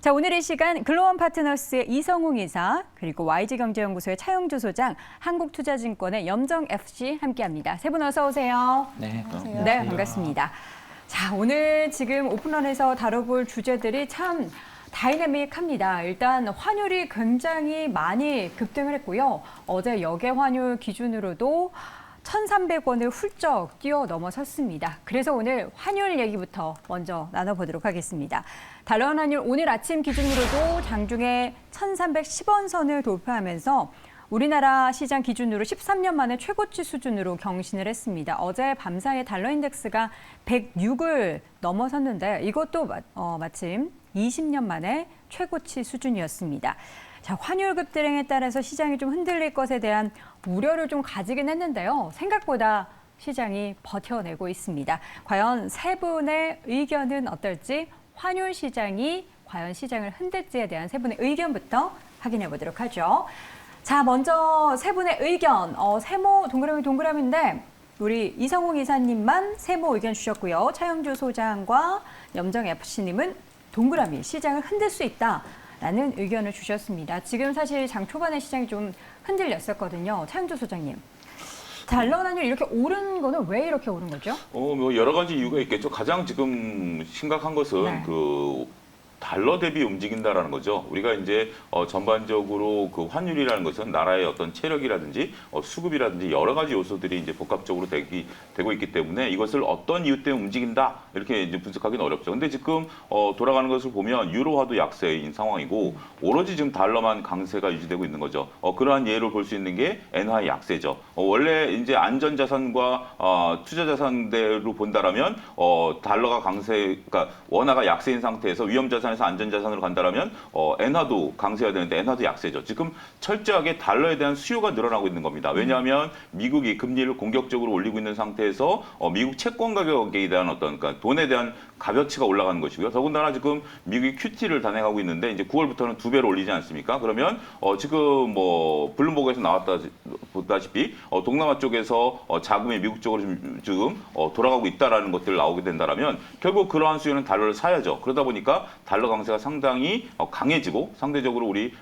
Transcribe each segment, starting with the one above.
자, 오늘 이 시간 글로원 파트너스의 이성웅 이사, 그리고 YG경제연구소의 차영주 소장, 한국투자증권의 염정FC 함께합니다. 세 분 어서 오세요. 네, 안녕하세요. 네, 반갑습니다. 자, 오늘 지금 오픈런에서 다뤄볼 주제들이 참 다이내믹합니다. 일단 환율이 굉장히 많이 급등을 했고요. 어제 역외 환율 기준으로도 1,300원을 훌쩍 뛰어넘어섰습니다. 그래서 오늘 환율 얘기부터 먼저 나눠보도록 하겠습니다. 달러 환율 오늘 아침 기준으로도 장중에 1,310원 선을 돌파하면서 우리나라 시장 기준으로 13년 만에 최고치 수준으로 경신을 했습니다. 어제 밤사이 달러 인덱스가 106을 넘어섰는데 이것도 마침 20년 만에 최고치 수준이었습니다. 자, 환율 급등에 따라서 시장이 좀 흔들릴 것에 대한 우려를 좀 가지긴 했는데요. 생각보다 시장이 버텨내고 있습니다. 과연 세 분의 의견은 어떨지, 환율 시장이 과연 시장을 흔들지에 대한 세 분의 의견부터 확인해 보도록 하죠. 자, 먼저 세 분의 의견, 세모 동그라미인데 우리 이성웅 이사님만 세모 의견 주셨고요. 차영주 소장과 염정FC님은 동그라미, 시장을 흔들 수 있다라는 의견을 주셨습니다. 지금 사실 장 초반에 시장이 좀 흔들렸었거든요. 차영주 소장님. 달러 환율 이렇게 오른 거는 왜 이렇게 오른 거죠? 뭐 여러 가지 이유가 있겠죠. 가장 지금 심각한 것은 네. 달러 대비 움직인다라는 거죠. 우리가 이제 전반적으로 그 환율이라는 것은 나라의 어떤 체력이라든지 수급이라든지 여러 가지 요소들이 이제 복합적으로 되고 있기 때문에 이것을 어떤 이유 때문에 움직인다 이렇게 이제 분석하기는 어렵죠. 근데 지금 돌아가는 것을 보면 유로화도 약세인 상황이고 오로지 지금 달러만 강세가 유지되고 있는 거죠. 그러한 예를 볼 수 있는 게 엔화의 약세죠. 원래 이제 안전자산과 투자자산대로 본다라면 달러가 강세, 그러니까 원화가 약세인 상태에서 위험자산 에서 안전자산으로 간다면 엔화도 강세해야 되는데 엔화도 약세죠. 지금 철저하게 달러에 대한 수요가 늘어나고 있는 겁니다. 왜냐하면 미국이 금리를 공격적으로 올리고 있는 상태에서 미국 채권 가격에 대한 그러니까 돈에 대한 가벼치가 올라가는 것이고요. 더군다나 지금 미국이 QT를 단행하고 있는데 이제 9월부터는 2배로 올리지 않습니까? 그러면 지금 뭐 블룸버그에서 나왔다시피 동남아 쪽에서 자금이 미국 쪽으로 지금 돌아가고 있다라는 것들을 나오게 된다면 결국 그러한 수요는 달러를 사야죠. 그러다 보니까 달러 강세가 상당히 강해지고 상대적으로 우리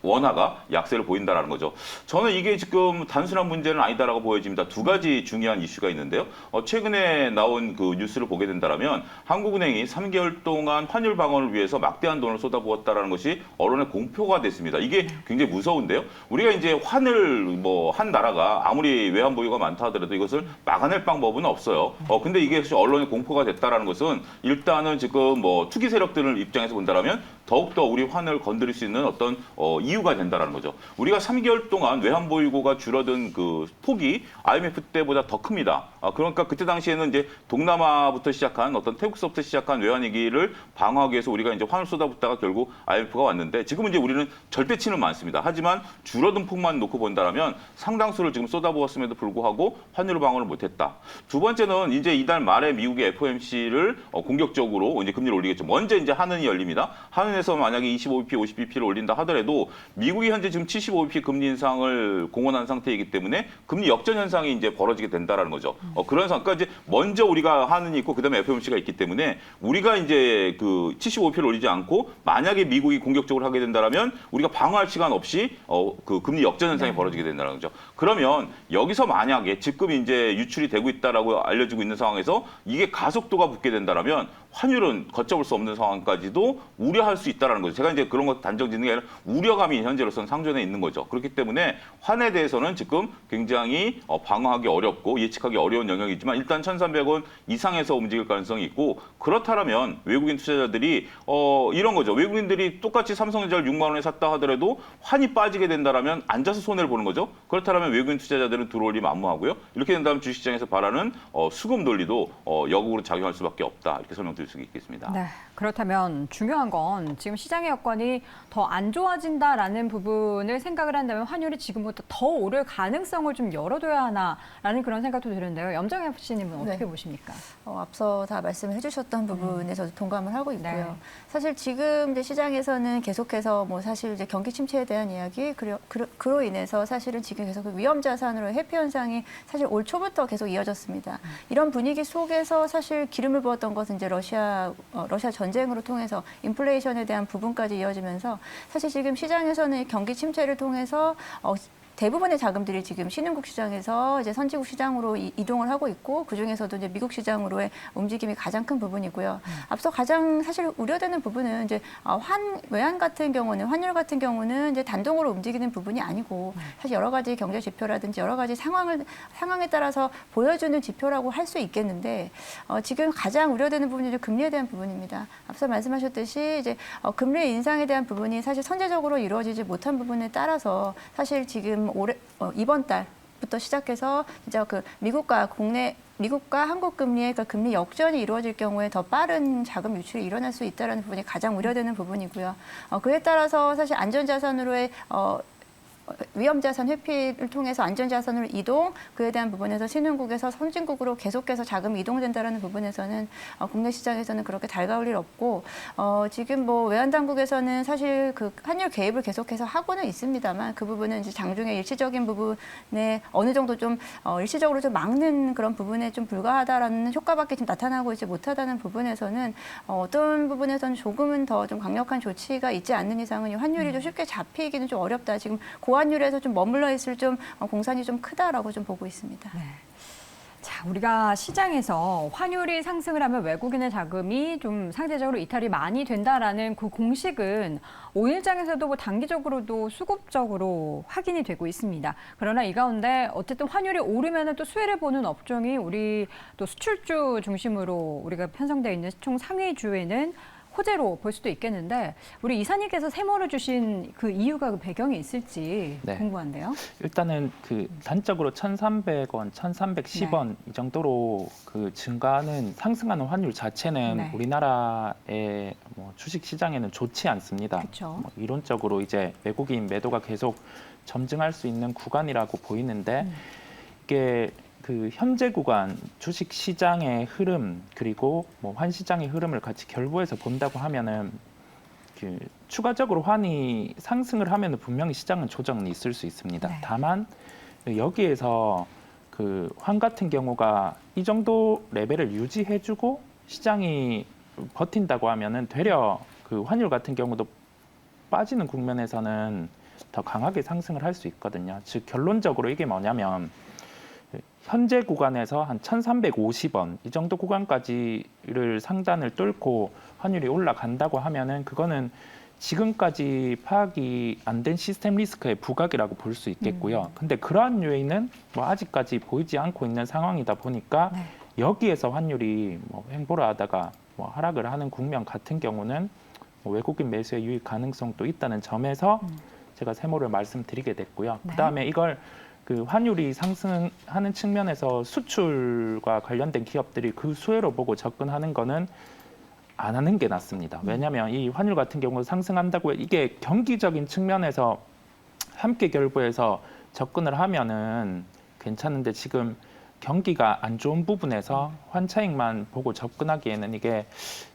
원화가 약세를 보인다는 거죠. 저는 이게 지금 단순한 문제는 아니다라고 보여집니다. 두 가지 중요한 이슈가 있는데요. 최근에 나온 그 뉴스를 보게 된다면 한국은행이 3개월 동안 환율 방어를 위해서 막대한 돈을 쏟아부었다라는 것이 언론에 공표가 됐습니다. 이게 굉장히 무서운데요. 우리가 이제 환을 한 나라가 아무리 외환 보유가 많다 하더라도 이것을 막아낼 방법은 없어요. 근데 이게 언론에 공표가 됐다라는 것은 일단은 지금 투기 세력들 입장에서 본다면 더욱더 우리 환을 건드릴 수 있는 어떤 이유가 된다라는 거죠. 우리가 3개월 동안 외환 보유고가 줄어든 그 폭이 IMF 때보다 더 큽니다. 그러니까 그때 당시에는 이제 동남아부터 시작한 어떤 태국서부터 시작한 외환 위기를 방어하기 위해서 우리가 이제 환을 쏟아붓다가 결국 IMF가 왔는데 지금은 이제 우리는 절대치는 많습니다. 하지만 줄어든 폭만 놓고 본다면 상당수를 지금 쏟아부었음에도 불구하고 환율 방어를 못했다. 두 번째는 이제 이달 말에 미국의 FOMC를 공격적으로 이제 금리를 올리겠죠. 먼저 이제 한은이 열립니다. 한은에서 만약에 25bp, 50bp를 올린다 하더라도 미국이 현재 지금 75bp 금리 인상을 공언한 상태이기 때문에 금리 역전 현상이 이제 벌어지게 된다라는 거죠. 그런 상황, 그러니까 이제 먼저 우리가 한은이 있고 그다음에 FOMC가 있기 때문에 우리가 이제 그 75bp를 올리지 않고 만약에 미국이 공격적으로 하게 된다면 우리가 방어할 시간 없이 그 금리 역전 현상이 벌어지게 된다는 거죠. 그러면 여기서 만약에 지금 이제 유출이 되고 있다라고 알려지고 있는 상황에서 이게 가속도가 붙게 된다면 환율은 걷잡을 수 없는 상황까지도 우려할 수 있다는 거죠. 제가 이제 그런 거 단정 짓는 게 아니라 우려감이 현재로서는 상존해 있는 거죠. 그렇기 때문에 환에 대해서는 지금 굉장히 방어하기 어렵고 예측하기 어려운 영역이지만 일단 1,300원 이상에서 움직일 가능성이 있고 그렇다면 외국인 투자자들이 이런 거죠. 외국인들이 똑같이 삼성전자를 6만 원에 샀다 하더라도 환이 빠지게 된다면 앉아서 손해를 보는 거죠. 그렇다면 외국인 투자자들은 들어올리 만무하고요. 이렇게 된다면 주식시장에서 바라는 수급 논리도 역으로 작용할 수밖에 없다. 이렇게 설명드릴 수 있겠습니다. 네, 그렇다면 중요한 건 지금 시장의 여건이 더 안 좋아진다라는 부분을 생각을 한다면 환율이 지금부터 더 오를 가능성을 좀 열어둬야 하나라는 그런 생각도 드는데요. 염정FC님은 어떻게 네. 보십니까? 앞서 다 말씀을 해주셨던 부분에 저도 동감을 하고 있고요. 네. 사실 지금 이제 시장에서는 계속해서 사실 이제 경기 침체에 대한 이야기, 그로 인해서 사실은 지금 계속 위험 자산으로 회피 현상이 사실 올 초부터 계속 이어졌습니다. 이런 분위기 속에서 사실 기름을 부었던 것은 이제 러시아 러시아 전쟁으로 통해서 인플레이션에 대한 부분까지 이어지면서 사실 지금 시장에서는 경기 침체를 통해서 대부분의 자금들이 지금 신흥국 시장에서 이제 선진국 시장으로 이동을 하고 있고 그 중에서도 이제 미국 시장으로의 움직임이 가장 큰 부분이고요. 앞서 가장 사실 우려되는 부분은 이제 외환 같은 경우는 환율 같은 경우는 이제 단독으로 움직이는 부분이 아니고 사실 여러 가지 경제 지표라든지 여러 가지 상황에 따라서 보여주는 지표라고 할 수 있겠는데 지금 가장 우려되는 부분이 이제 금리에 대한 부분입니다. 앞서 말씀하셨듯이 이제 금리 인상에 대한 부분이 사실 선제적으로 이루어지지 못한 부분에 따라서 사실 지금 이번 달부터 시작해서 진짜 그 미국과 한국 금리의 그 금리 역전이 이루어질 경우에 더 빠른 자금 유출이 일어날 수 있다는 부분이 가장 우려되는 부분이고요. 그에 따라서 사실 안전자산으로의 위험자산 회피를 통해서 안전자산으로 이동, 그에 대한 부분에서 신흥국에서 선진국으로 계속해서 자금이 이동된다는 부분에서는 국내 시장에서는 그렇게 달가울 일 없고 지금 뭐 외환당국에서는 사실 그 환율 개입을 계속해서 하고는 있습니다만 그 부분은 이제 장중에 일시적인 부분에 어느 정도 좀 일시적으로 좀 막는 그런 부분에 좀 불과하다라는 효과밖에 지금 나타나고 있지 못하다는 부분에서는 어떤 부분에서는 조금은 더 좀 강력한 조치가 있지 않는 이상은 이 환율이 좀 쉽게 잡히기는 좀 어렵다. 지금 고환율에서 좀 머물러 있을 좀 공산이 좀 크다라고 좀 보고 있습니다. 네. 자, 우리가 시장에서 환율이 상승을 하면 외국인의 자금이 좀 상대적으로 이탈이 많이 된다라는 그 공식은 오일장에서도 뭐 단기적으로도 수급적으로 확인이 되고 있습니다. 그러나 이 가운데 어쨌든 환율이 오르면 또 수혜를 보는 업종이 우리 또 수출주 중심으로 우리가 편성되어 있는 총 상위주에는 호재로 볼 수도 있겠는데 우리 이사님께서 세모를 주신 그 이유가 그 배경이 있을지 네. 궁금한데요. 일단은 그 단적으로 1,300원, 1,310원 이 정도로 그 증가하는 상승하는 환율 자체는 네. 우리나라의 뭐 주식 시장에는 좋지 않습니다. 그쵸. 뭐 이론적으로 이제 외국인 매도가 계속 점증할 수 있는 구간이라고 보이는데 이게 그 현재 구간 주식 시장의 흐름 그리고 뭐 환 시장의 흐름을 같이 결부해서 본다고 하면은 그 추가적으로 환이 상승을 하면은 분명히 시장은 조정은 있을 수 있습니다. 네. 다만 여기에서 그 환 같은 경우가 이 정도 레벨을 유지해주고 시장이 버틴다고 하면은 되려 그 환율 같은 경우도 빠지는 국면에서는 더 강하게 상승을 할 수 있거든요. 즉 결론적으로 이게 뭐냐면 현재 구간에서 한 1,350원 이 정도 구간까지를 상단을 뚫고 환율이 올라간다고 하면은 그거는 지금까지 파악이 안 된 시스템 리스크의 부각이라고 볼 수 있겠고요. 근데 그러한 요인은 뭐 아직까지 보이지 않고 있는 상황이다 보니까 네. 여기에서 환율이 뭐 횡보를 하다가 뭐 하락을 하는 국면 같은 경우는 뭐 외국인 매수의 유입 가능성도 있다는 점에서 제가 세모를 말씀드리게 됐고요. 네. 그다음에 이걸 그 환율이 상승하는 측면에서 수출과 관련된 기업들이 그 수혜로 보고 접근하는 거는 안 하는 게 낫습니다. 왜냐하면 이 환율 같은 경우 상승한다고 이게 경기적인 측면에서 함께 결부해서 접근을 하면은 괜찮은데 지금 경기가 안 좋은 부분에서 환차익만 보고 접근하기에는 이게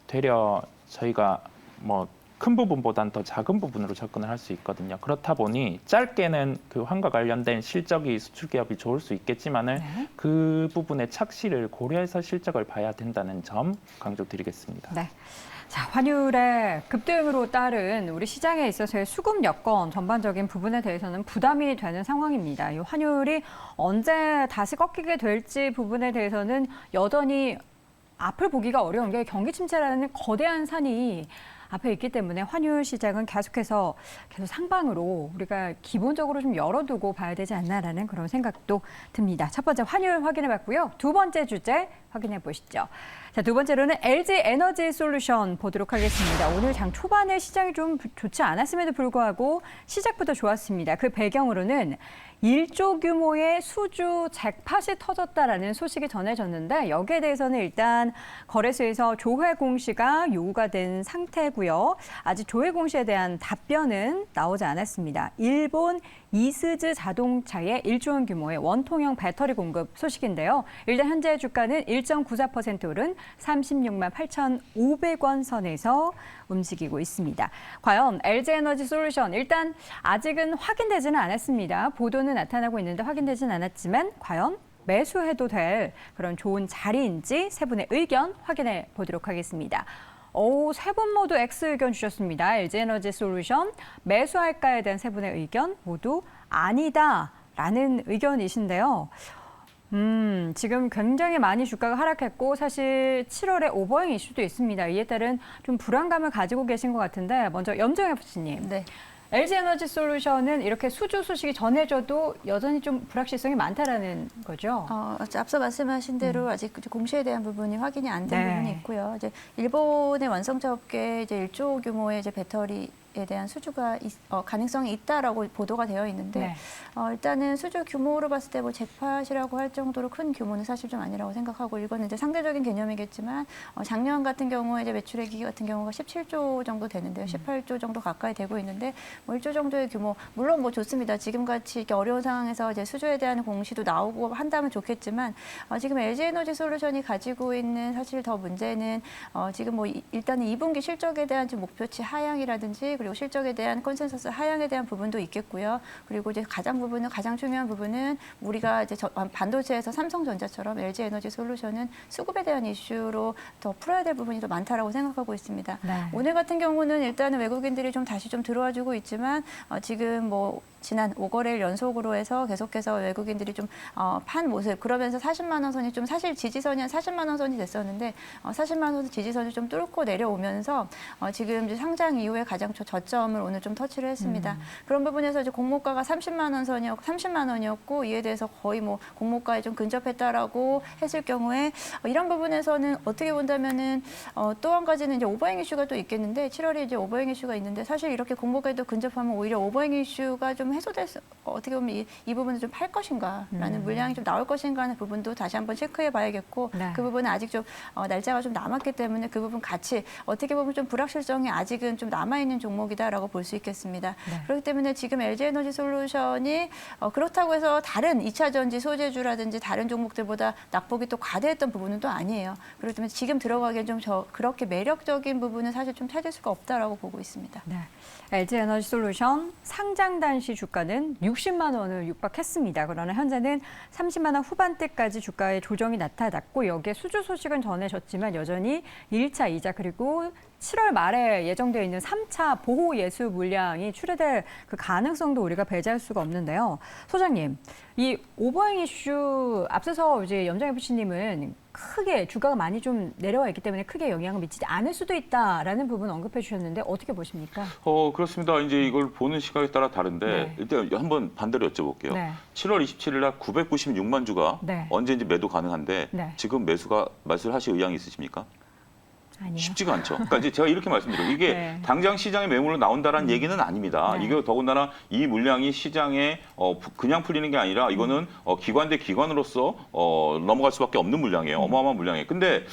되려 저희가 뭐 큰 부분보다는 더 작은 부분으로 접근을 할 수 있거든요. 그렇다 보니 짧게는 그 환과 관련된 실적이 수출 기업이 좋을 수 있겠지만은 네. 그 부분의 착시를 고려해서 실적을 봐야 된다는 점 강조드리겠습니다. 네. 자, 환율의 급등으로 따른 우리 시장에 있어서의 수급 여건 전반적인 부분에 대해서는 부담이 되는 상황입니다. 이 환율이 언제 다시 꺾이게 될지 부분에 대해서는 여전히 앞을 보기가 어려운 게 경기 침체라는 거대한 산이 앞에 있기 때문에 환율 시장은 계속해서 계속 상방으로 우리가 기본적으로 좀 열어두고 봐야 되지 않나라는 그런 생각도 듭니다. 첫 번째 환율 확인해 봤고요. 두 번째 주제 확인해 보시죠. 자, 두 번째로는 LG 에너지 솔루션 보도록 하겠습니다. 오늘 장 초반에 시장이 좀 좋지 않았음에도 불구하고 시작부터 좋았습니다. 그 배경으로는 1조 규모의 수주 잭팟이 터졌다라는 소식이 전해졌는데 여기에 대해서는 일단 거래소에서 조회 공시가 요구가 된 상태고요. 아직 조회 공시에 대한 답변은 나오지 않았습니다. 일본 이스즈 자동차의 1조 원 규모의 원통형 배터리 공급 소식인데요. 일단 현재 주가는 1.94% 오른 36만 8,500원 선에서 움직이고 있습니다. 과연 LG에너지 솔루션 일단 아직은 확인되지는 않았습니다. 보도는 나타나고 있는데 확인되지는 않았지만 과연 매수해도 될 그런 좋은 자리인지 세 분의 의견 확인해 보도록 하겠습니다. 세 분 모두 X 의견 주셨습니다. LG에너지솔루션 매수할까에 대한 세 분의 의견 모두 아니다라는 의견이신데요. 지금 굉장히 많이 주가가 하락했고 사실 7월에 오버행 이슈도 있습니다. 이에 따른 좀 불안감을 가지고 계신 것 같은데 먼저 염정혜 부치님. 네. LG에너지솔루션은 이렇게 수주 소식이 전해져도 여전히 좀 불확실성이 많다라는 거죠. 앞서 말씀하신 대로 아직 공시에 대한 부분이 확인이 안 된 네. 부분이 있고요. 이제 일본의 완성차 업계에 이제 1조 규모의 이제 배터리에 대한 수주가 가능성이 있다라고 보도가 되어 있는데 네. 일단은 수주 규모로 봤을 때 뭐 잭팟이라고 할 정도로 큰 규모는 사실 좀 아니라고 생각하고 이거는 이제 상대적인 개념이겠지만 작년 같은 경우에 이제 매출액이 같은 경우가 17조 정도 되는데요. 18조 정도 가까이 되고 있는데 뭐 1조 정도의 규모 물론 뭐 좋습니다. 지금같이 이렇게 어려운 상황에서 이제 수주에 대한 공시도 나오고 한다면 좋겠지만 지금 LG에너지솔루션이 가지고 있는 사실 더 문제는 지금 뭐 일단은 2분기 실적에 대한 지금 목표치 하향이라든지 그리고 실적에 대한 컨센서스 하향에 대한 부분도 있겠고요. 그리고 이제 가장 중요한 부분은 우리가 이제 반도체에서 삼성전자처럼 LG에너지솔루션은 수급에 대한 이슈로 더 풀어야 될 부분이 더 많다라고 생각하고 있습니다. 네. 오늘 같은 경우는 일단은 외국인들이 좀 다시 좀 들어와주고 있지만 지금 뭐 지난 5거래일 연속으로 해서 계속해서 외국인들이 좀 판 모습 그러면서 40만 원 선이 좀 사실 지지선이 한 40만 원 선이 됐었는데 40만 원 지지선을 좀 뚫고 내려오면서 지금 이제 상장 이후에 가장 저점을 오늘 좀 터치를 했습니다. 그런 부분에서 이제 공모가가 30만 원이었고 이에 대해서 거의 뭐 공모가에 좀 근접했다라고 했을 경우에 이런 부분에서는 어떻게 본다면은 또 한 가지는 이제 오버행 이슈가 또 있겠는데 7월에 이제 오버행 이슈가 있는데 사실 이렇게 공모가에도 근접하면 오히려 오버행 이슈가 좀 해소돼서 어떻게 보면 이 부분을 좀 팔 것인가라는 물량이 좀 나올 것인가 하는 부분도 다시 한번 체크해 봐야겠고 네. 그 부분은 아직 좀 날짜가 좀 남았기 때문에 그 부분 같이 어떻게 보면 좀 불확실성이 아직은 좀 남아있는 종목이다라고 볼 수 있겠습니다. 네. 그렇기 때문에 지금 LG에너지솔루션이 그렇다고 해서 다른 2차 전지 소재주라든지 다른 종목들보다 낙폭이 또 과대했던 부분은 또 아니에요. 그렇기 때문에 지금 들어가기엔 좀 그렇게 매력적인 부분은 사실 좀 찾을 수가 없다라고 보고 있습니다. 네. LG에너지솔루션 상장 단시 주가는 60만 원을 육박했습니다. 그러나 현재는 30만 원 후반대까지 주가의 조정이 나타났고 여기에 수주 소식은 전해졌지만 여전히 1차 이자 그리고 7월 말에 예정되어 있는 3차 보호 예수 물량이 출회될 그 가능성도 우리가 배제할 수가 없는데요. 소장님, 이 오버행 이슈 앞서서 이제 염정혜 부치님은 크게 주가가 많이 좀 내려와 있기 때문에 크게 영향을 미치지 않을 수도 있다라는 부분 언급해 주셨는데 어떻게 보십니까? 그렇습니다. 이제 이걸 보는 시각에 따라 다른데 네. 일단 한번 반대로 여쭤볼게요. 네. 7월 27일 날 996만 주가 네. 언제인지 매도 가능한데 네. 지금 매수를 하실 의향이 있으십니까? 아니요. 쉽지가 않죠. 그러니까 이제 제가 이렇게 말씀드려요. 이게 네. 당장 시장에 매물로 나온다라는 얘기는 아닙니다. 네. 이게 더군다나 이 물량이 시장에 그냥 풀리는 게 아니라 이거는 기관 대 기관으로서 넘어갈 수밖에 없는 물량이에요. 어마어마한 물량이에요. 근데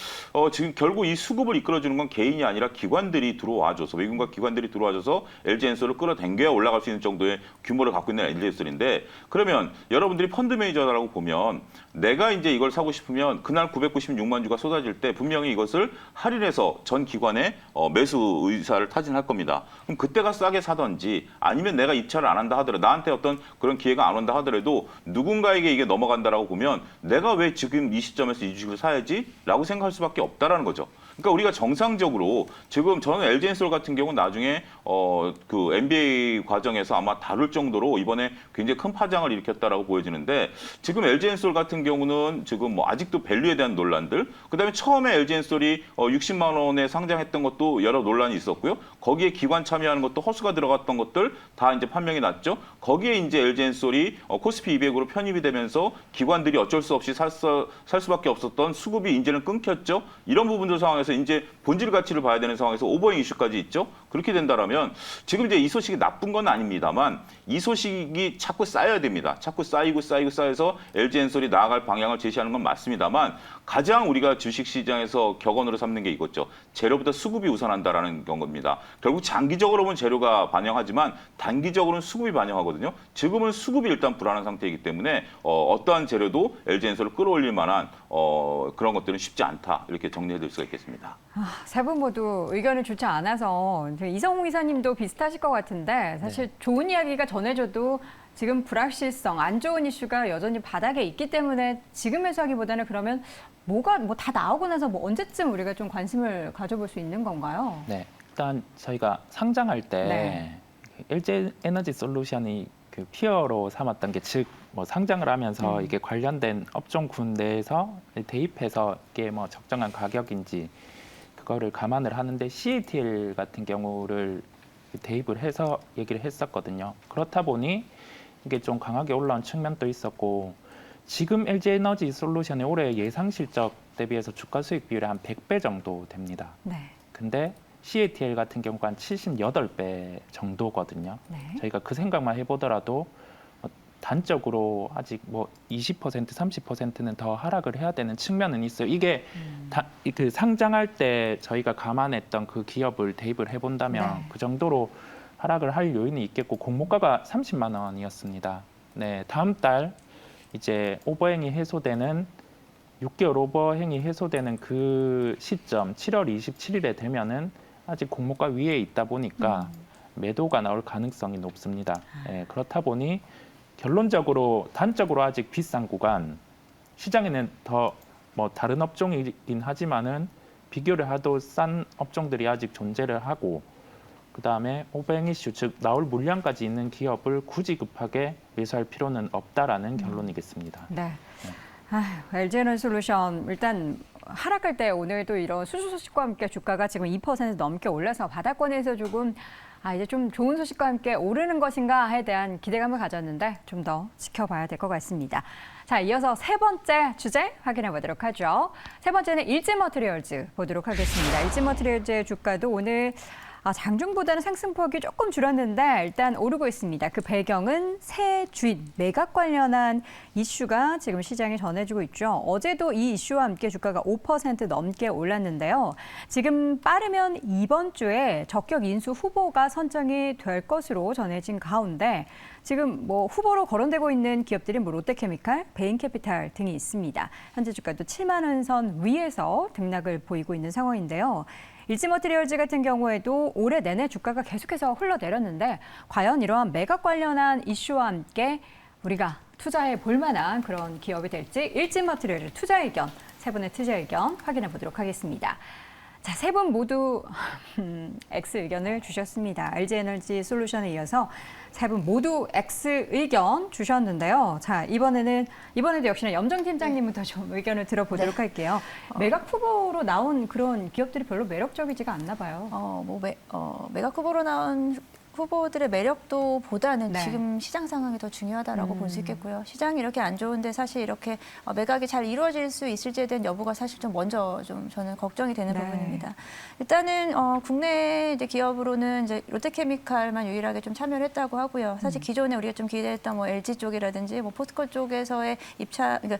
지금 결국 이 수급을 이끌어주는 건 개인이 아니라 기관들이 들어와줘서 외국인과 기관들이 들어와줘서 LG엔솔을 끌어당겨야 올라갈 수 있는 정도의 규모를 갖고 있는 LG엔솔인데 그러면 여러분들이 펀드 매니저라고 보면 내가 이제 이걸 사고 싶으면 그날 996만 주가 쏟아질 때 분명히 이것을 할인해서 전 기관에 매수 의사를 타진할 겁니다. 그럼 그때가 싸게 사든지 아니면 내가 입찰을 안 한다 하더라도 나한테 어떤 그런 기회가 안 온다 하더라도 누군가에게 이게 넘어간다라고 보면 내가 왜 지금 이 시점에서 이 주식을 사야지라고 생각할 수밖에 없다라는 거죠. 그러니까 우리가 정상적으로 지금 저는 LG엔솔 같은 경우는 나중에 그 MBA 과정에서 아마 다룰 정도로 이번에 굉장히 큰 파장을 일으켰다라고 보여지는데 지금 LG엔솔 같은 경우는 지금 뭐 아직도 밸류에 대한 논란들 그다음에 처음에 LG엔솔이 60만 원에 상장했던 것도 여러 논란이 있었고요. 거기에 기관 참여하는 것도 허수가 들어갔던 것들 다 이제 판명이 났죠. 거기에 이제 LG엔솔이 코스피 200으로 편입이 되면서 기관들이 어쩔 수 없이 살 수밖에 없었던 수급이 이제는 끊겼죠. 이런 부분들 상황에서 이제 본질 가치를 봐야 되는 상황에서 오버행 이슈까지 있죠. 그렇게 된다라면 지금 이제 이 소식이 나쁜 건 아닙니다만 이 소식이 자꾸 쌓여야 됩니다. 자꾸 쌓여서 LG엔솔이 나아갈 방향을 제시하는 건 맞습니다만 가장 우리가 주식시장에서 격언으로 삼는 게 이거죠. 재료보다 수급이 우선한다라는 겁니다. 결국 장기적으로 보면 재료가 반영하지만 단기적으로는 수급이 반영하거든요. 지금은 수급이 일단 불안한 상태이기 때문에 어떠한 재료도 LG엔솔을 끌어올릴 만한 그런 것들은 쉽지 않다. 이렇게 정리해드릴 수가 있겠습니다. 세 분 모두 의견이 좋지 않아서 이성웅 이사님도 비슷하실 것 같은데 사실 좋은 이야기가 전해져도 지금 불확실성, 안 좋은 이슈가 여전히 바닥에 있기 때문에 지금에서 하기보다는 그러면 뭐가 뭐 다 나오고 나서 뭐 언제쯤 우리가 좀 관심을 가져볼 수 있는 건가요? 네, 일단 저희가 상장할 때 네. LG 에너지 솔루션이 그 피어로 삼았던 게 즉 뭐 상장을 하면서 이게 관련된 업종군 내에서 대입해서 이게 뭐 적정한 가격인지 그거를 감안을 하는데 CATL 같은 경우를 대입을 해서 얘기를 했었거든요. 그렇다 보니 이게 좀 강하게 올라온 측면도 있었고 지금 LG 에너지 솔루션의 올해 예상 실적 대비해서 주가 수익 비율이 한 100배 정도 됩니다. 네. 근데 CATL 같은 경우가 한 78배 정도거든요. 네. 저희가 그 생각만 해보더라도 단적으로 아직 뭐 20%, 30%는 더 하락을 해야 되는 측면은 있어요. 이게 그 상장할 때 저희가 감안했던 그 기업을 대입을 해본다면 네. 그 정도로 하락을 할 요인이 있겠고 공모가가 30만 원이었습니다. 네, 다음 달 이제 오버행이 해소되는 6개월 오버행이 해소되는 그 시점 7월 27일에 되면은 아직 공모가 위에 있다 보니까 매도가 나올 가능성이 높습니다. 예, 그렇다 보니 결론적으로 단적으로 아직 비싼 구간 시장에는 더 뭐 다른 업종이긴 하지만은 비교를 해도 싼 업종들이 아직 존재를 하고 그 다음에 오버행 이슈 즉 나올 물량까지 있는 기업을 굳이 급하게 매수할 필요는 없다라는 결론이겠습니다. 네. LG에너지솔루션 일단 하락할 때 오늘도 이런 수주 소식과 함께 주가가 지금 2% 넘게 올라서 바닥권에서 조금 이제 좀 좋은 소식과 함께 오르는 것인가에 대한 기대감을 가졌는데 좀 더 지켜봐야 될 것 같습니다. 자, 이어서 세 번째 주제 확인해 보도록 하죠. 세 번째는 일지머티리얼즈 보도록 하겠습니다. 일지머티리얼즈의 주가도 오늘 장중보다는 상승폭이 조금 줄었는데 일단 오르고 있습니다. 그 배경은 새 주인 매각 관련한 이슈가 지금 시장에 전해지고 있죠. 어제도 이 이슈와 함께 주가가 5% 넘게 올랐는데요. 지금 빠르면 이번 주에 적격 인수 후보가 선정이 될 것으로 전해진 가운데 지금 뭐 후보로 거론되고 있는 기업들이 뭐 롯데케미칼, 베인캐피탈 등이 있습니다. 현재 주가도 7만 원 선 위에서 등락을 보이고 있는 상황인데요. 일지머티리얼즈 같은 경우에도 올해 내내 주가가 계속해서 흘러내렸는데 과연 이러한 매각 관련한 이슈와 함께 우리가 투자해 볼 만한 그런 기업이 될지 일지머티리얼즈 투자 의견, 세 분의 투자 의견 확인해 보도록 하겠습니다. 자, 세 분 모두 X 의견을 주셨습니다. LG에너지 솔루션에 이어서 세 분 모두 X 의견 주셨는데요. 자, 이번에도 역시나 염정 팀장님부터 좀 의견을 들어보도록 할게요. 매각 후보로 나온 그런 기업들이 별로 매력적이지가 않나 봐요. 매각 후보로 나온 후보들의 매력도 보다는 네. 지금 시장 상황이 더 중요하다라고 볼 수 있겠고요. 시장이 이렇게 안 좋은데 사실 이렇게 매각이 잘 이루어질 수 있을지에 대한 여부가 사실 좀 먼저 좀 저는 걱정이 되는 네. 부분입니다. 일단은 국내 이제 기업으로는 이제 롯데케미칼만 유일하게 좀 참여를 했다고 하고요. 사실 기존에 우리가 좀 기대했던 뭐 LG 쪽이라든지 뭐 포스코 쪽에서의 그러니까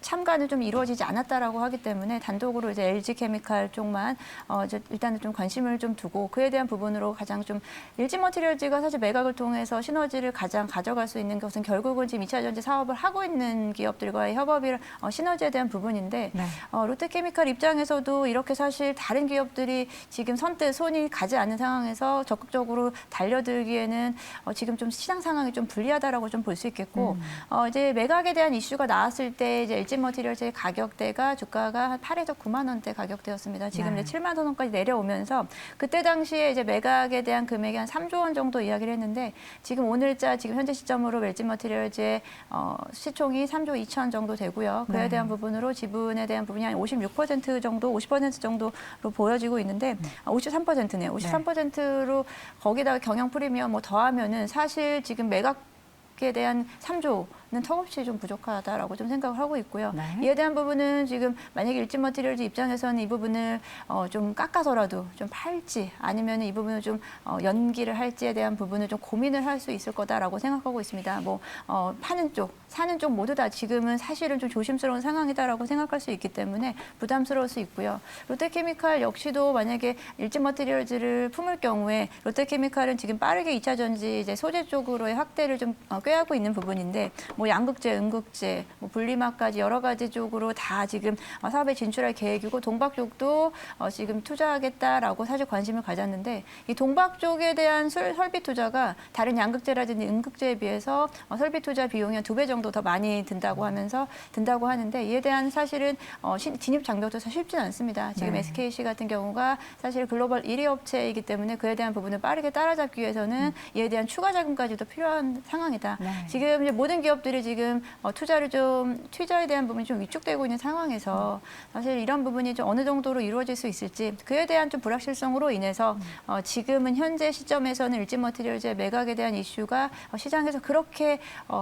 참가는 좀 이루어지지 않았다라고 하기 때문에 단독으로 이제 LG케미칼 쪽만 이제 일단은 좀 관심을 좀 두고 그에 대한 부분으로 가장 좀 일지머티리얼즈가 사실 매각을 통해서 시너지를 가장 가져갈 수 있는 것은 결국은 지금 2차 전지 사업을 하고 있는 기업들과의 협업이 시너지에 대한 부분인데 네. 롯데케미칼 입장에서도 이렇게 사실 다른 기업들이 지금 선뜻 손이 가지 않는 상황에서 적극적으로 달려들기에는 지금 좀 시장 상황이 좀 불리하다라고 좀 볼 수 있겠고 이제 매각에 대한 이슈가 나왔을 때 이제 LG머티리얼즈의 가격대가 주가가 한 8에서 9만 원대 가격대였습니다. 지금 네. 이제 7만 원까지 내려오면서 그때 당시에 이제 매각에 대한 금액이 한 3조 원 정도 이야기를 했는데 지금 오늘자 지금 현재 시점으로 LG머티리얼즈의 시총이 3조 2천 정도 되고요. 그에 네. 대한 부분으로 지분에 대한 부분이 한 56% 정도, 50% 정도로 보여지고 있는데 53%네요. 53%로 거기다가 경영 프리미엄 뭐 더하면은 사실 지금 매각에 대한 3조는 턱없이 좀 부족하다라고 좀 생각을 하고 있고요. 네. 이에 대한 부분은 지금 만약에 일지머티리얼즈 입장에서는 이 부분을 좀 깎아서라도 좀 팔지 아니면 이 부분을 좀 연기를 할지에 대한 부분을 좀 고민을 할 수 있을 거다라고 생각하고 있습니다. 뭐 파는 쪽, 사는 쪽 모두 다 지금은 사실은 좀 조심스러운 상황이다라고 생각할 수 있기 때문에 부담스러울 수 있고요. 롯데케미칼 역시도 만약에 일지머티리얼즈를 품을 경우에 롯데케미칼은 지금 빠르게 2차 전지 이제 소재 쪽으로의 확대를 좀 꾀하고 있는 부분인데 뭐 양극재, 음극재, 뭐 분리막까지 여러 가지 쪽으로 다 지금 사업에 진출할 계획이고 동박 쪽도 지금 투자하겠다라고 사실 관심을 가졌는데 이 동박 쪽에 대한 설비 투자가 다른 양극재라든지 음극재에 비해서 설비 투자 비용이 한 2배 정도 더 많이 든다고 하는데 이에 대한 사실은 진입 장벽도 쉽진 않습니다. 지금 네. SKC 같은 경우가 사실 글로벌 1위 업체이기 때문에 그에 대한 부분을 빠르게 따라잡기 위해서는 이에 대한 추가 자금까지도 필요한 상황이다. 네. 지금 이제 모든 기업들이 지금 투자에 대한 부분이 좀 위축되고 있는 상황에서 사실 이런 부분이 좀 어느 정도로 이루어질 수 있을지 그에 대한 좀 불확실성으로 인해서 지금은 현재 시점에서는 일진머티리얼즈의 매각에 대한 이슈가 시장에서 그렇게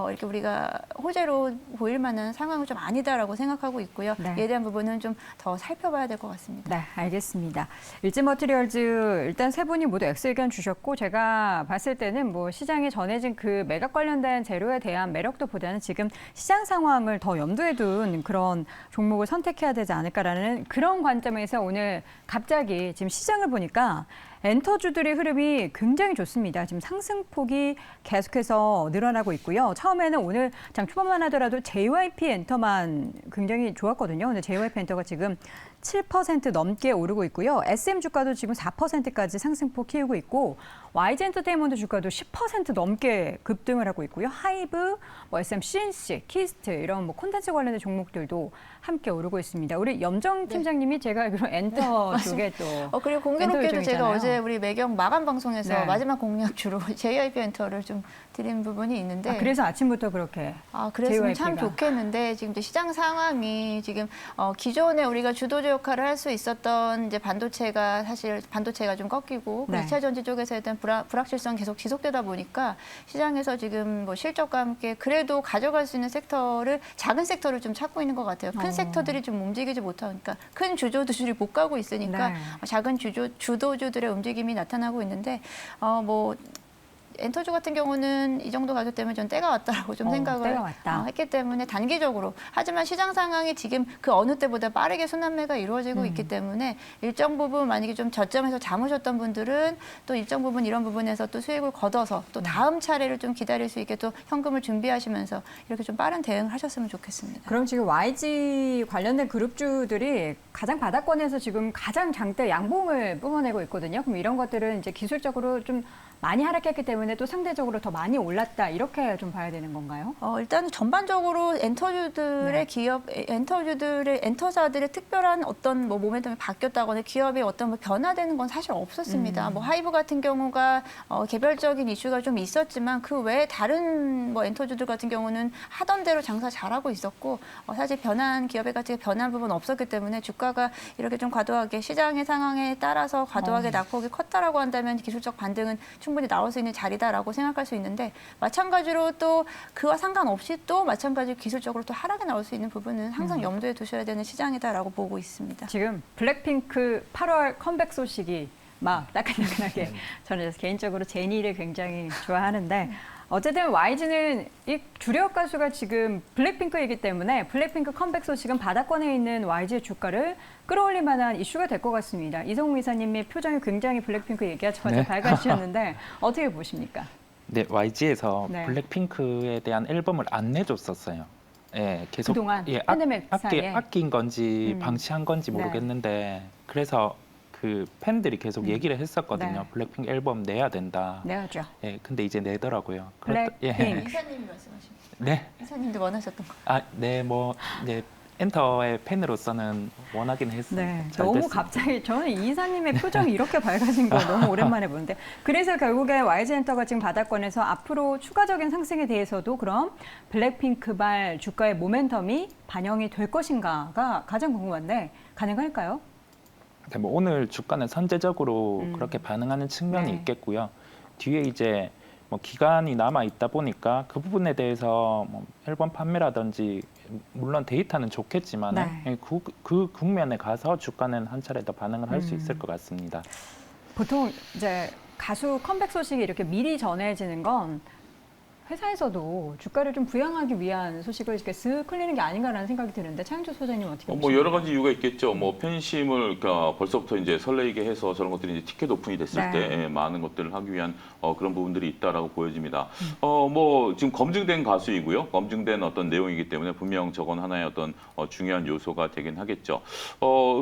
이렇게 우리가 호재로 보일 만한 상황은 좀 아니다라고 생각하고 있고요. 네. 이에 대한 부분은 좀 더 살펴봐야 될 것 같습니다. 네, 알겠습니다. 일진머티리얼즈 일단 세 분이 모두 X 의견 주셨고 제가 봤을 때는 뭐 시장에 전해진 그 매각 관련된 재료에 대한 매력도 보다는 지금 시장 상황을 더 염두에 둔 그런 종목을 선택해야 되지 않을까라는 그런 관점에서 오늘 갑자기 지금 시장을 보니까 엔터주들의 흐름이 굉장히 좋습니다. 지금 상승폭이 계속해서 늘어나고 있고요. 처음에는 오늘 장 초반만 하더라도 JYP 엔터만 굉장히 좋았거든요. 근데 JYP 엔터가 지금 7% 넘게 오르고 있고요. SM 주가도 지금 4%까지 상승폭 키우고 있고 YG 엔터테인먼트 주가도 10% 넘게 급등을 하고 있고요. 하이브, 뭐 SM CNC, 키스트 이런 뭐 콘텐츠 관련된 종목들도 함께 오르고 있습니다. 우리 염정 팀장님이 제가 알기로 엔터 쪽에 또 그리고 공교롭게도 엔터 제가 요정이잖아요. 어제 우리 매경 마감 방송에서 네. 마지막 공약 주로 JYP 엔터를 좀 드린 부분이 있는데 그래서 아침부터 그렇게 그랬으면 참 JYP 가. 좋겠는데 지금 이제 시장 상황이 지금 기존에 우리가 주도주 역할을 할 수 있었던 이제 반도체가 좀 꺾이고 네. 2차 전지 쪽에서 일단 불확실성 계속 지속되다 보니까 시장에서 지금 뭐 실적과 함께 그래도 가져갈 수 있는 작은 섹터를 좀 찾고 있는 것 같아요. 큰 섹터들이 좀 움직이지 못하니까 큰 주도주들이 못 가고 있으니까 네. 작은 주도주들의 움직임이 나타나고 있는데 뭐 엔터주 같은 경우는 이 정도 가격 때문에 전 때가 왔다라고 좀 생각을 때가 왔다. 했기 때문에 단기적으로 하지만 시장 상황이 지금 그 어느 때보다 빠르게 순환매가 이루어지고 있기 때문에 일정 부분 만약에 좀 저점에서 잠으셨던 분들은 또 일정 부분 이런 부분에서 또 수익을 걷어서 또 다음 차례를 좀 기다릴 수 있게 또 현금을 준비하시면서 이렇게 좀 빠른 대응을 하셨으면 좋겠습니다. 그럼 지금 YG 관련된 그룹주들이 가장 바닥권에서 지금 가장 장대 양봉을 뿜어내고 있거든요. 그럼 이런 것들은 이제 기술적으로 좀 많이 하락했기 때문에 또 상대적으로 더 많이 올랐다 이렇게 좀 봐야 되는 건가요? 일단은 전반적으로 엔터주들의 네. 기업, 엔터사들의 특별한 어떤 뭐 모멘텀이 바뀌었다거나 기업의 어떤 뭐 변화되는 건 사실 없었습니다. 뭐 하이브 같은 경우가 개별적인 이슈가 좀 있었지만 그 외에 다른 뭐 엔터주들 같은 경우는 하던 대로 장사 잘하고 있었고 사실 기업의 가치가 변한 부분 없었기 때문에 주가가 이렇게 좀 과도하게 시장의 상황에 따라서 과도하게 낙폭이 컸다라고 한다면 기술적 반등은 충분히 나올 수 있는 자리다라고 생각할 수 있는데 마찬가지로 또 그와 상관없이 또 마찬가지로 기술적으로 또 하락이 나올 수 있는 부분은 항상 염두에 두셔야 되는 시장이다라고 보고 있습니다. 지금 블랙핑크 8월 컴백 소식이 막 따끈따끈하게 저는 개인적으로 제니를 굉장히 좋아하는데 어쨌든 YG는 이 주력 가수가 지금 블랙핑크이기 때문에 블랙핑크 컴백 소식은 바닥권에 있는 YG의 주가를 끌어올릴 만한 이슈가 될 것 같습니다. 이성우 이사님의 표정이 굉장히 블랙핑크 얘기하자마자 네. 밝아지셨는데 어떻게 보십니까? 네, YG에서 네. 블랙핑크에 대한 앨범을 안 내줬었어요. 예, 계속 그동안 예, 팬데믹 사이에 아낀 건지 방치한 건지 네. 모르겠는데 그래서 그 팬들이 계속 얘기를 했었거든요. 네. 블랙핑크 앨범 내야 된다. 내야죠. 예, 근데 이제 내더라고요. 블랙핑크. 이사님이 말씀하십니다. 네. 이사님도 원하셨던 거. 네, 뭐 이제 엔터의 팬으로서는 원하긴 했어요. 네, 잘 너무 됐습니다. 갑자기 저는 이 이사님의 표정이 이렇게 밝아진 거 너무 오랜만에 보는데 그래서 결국에 YG엔터가 지금 바닥권에서 앞으로 추가적인 상승에 대해서도 그럼 블랙핑크발 주가의 모멘텀이 반영이 될 것인가가 가장 궁금한데 가능할까요? 네, 뭐 오늘 주가는 선제적으로 그렇게 반응하는 측면이 네. 있겠고요. 뒤에 이제 뭐 기간이 남아 있다 보니까 그 부분에 대해서 뭐 앨범 판매라든지 물론 데이터는 좋겠지만 네. 그 국면에 가서 주가는 한 차례 더 반응을 할 수 있을 것 같습니다. 보통 이제 가수 컴백 소식이 이렇게 미리 전해지는 건 회사에서도 주가를 좀 부양하기 위한 소식을 이렇게 쓱 흘리는 게 아닌가라는 생각이 드는데 차영주 소장님 어떻게 보십니까? 뭐 여러 가지 이유가 있겠죠. 뭐 팬심을 그러니까 벌써부터 이제 설레게 해서 저런 것들이 이제 티켓 오픈이 됐을 네. 때 많은 것들을 하기 위한 그런 부분들이 있다라고 보여집니다. 뭐 지금 검증된 가수이고요. 검증된 어떤 내용이기 때문에 분명 저건 하나의 어떤 중요한 요소가 되긴 하겠죠.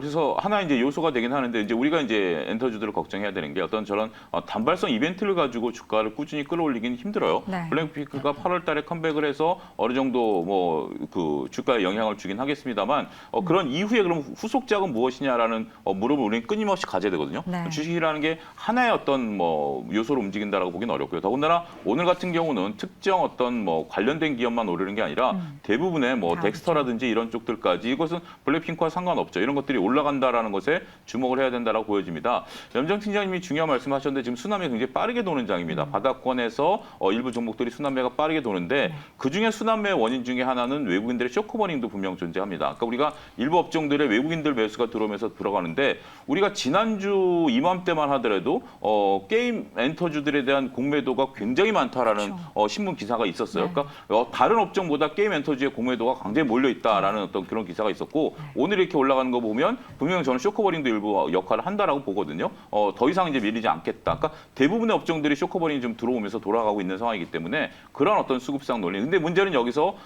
그래서 하나 이제 요소가 되긴 하는데 이제 우리가 이제 엔터주들을 걱정해야 되는 게 어떤 저런 단발성 이벤트를 가지고 주가를 꾸준히 끌어올리긴 힘들어요. 네. 블랙핑크가 8월달에 컴백을 해서 어느 정도 뭐 그 주가에 영향을 주긴 하겠습니다만 그런 이후에 그럼 후속작은 무엇이냐라는 물음을 우리는 끊임없이 가져야 되거든요. 네. 주식이라는 게 하나의 어떤 뭐 요소로 움직인다라고 보기는 어렵고요. 더군다나 오늘 같은 경우는 특정 어떤 뭐 관련된 기업만 오르는 게 아니라 대부분의 뭐 다 덱스터라든지 이런 쪽들까지 이것은 블랙핑크와 상관없죠. 이런 것들이 올라간다라는 것에 주목을 해야 된다라고 보여집니다. 염정 팀장님이 중요한 말씀하셨는데 지금 순환매 굉장히 빠르게 도는 장입니다. 바닥권에서 일부 종목들이 순환매가 빠르게 도는데 그중에 순환매 원인 중에 하나는 외국인들의 쇼크버닝도 분명 존재합니다. 그러니까 우리가 일부 업종들의 외국인들 매수가 들어오면서 들어가는데 우리가 지난주 이맘때만 하더라도 게임 엔터주들에 대한 공매도가 굉장히 많다라는 그렇죠. 신문 기사가 있었어요. 네. 그러니까 다른 업종보다 게임 엔터주의 공매도가 굉장히 몰려 있다라는 어떤 그런 기사가 있었고 오늘 이렇게 올라가는 거 보면 분명 저는 쇼크버닝도 일부 역할을 한다라고 보거든요. 더 이상 이제 밀리지 않겠다. 그러니까 대부분의 업종들이 쇼크버닝이 좀 들어오면서 돌아가고 있는 상황이기 때문에 그런 어떤 수급상 논리. 근데 문제는 여기서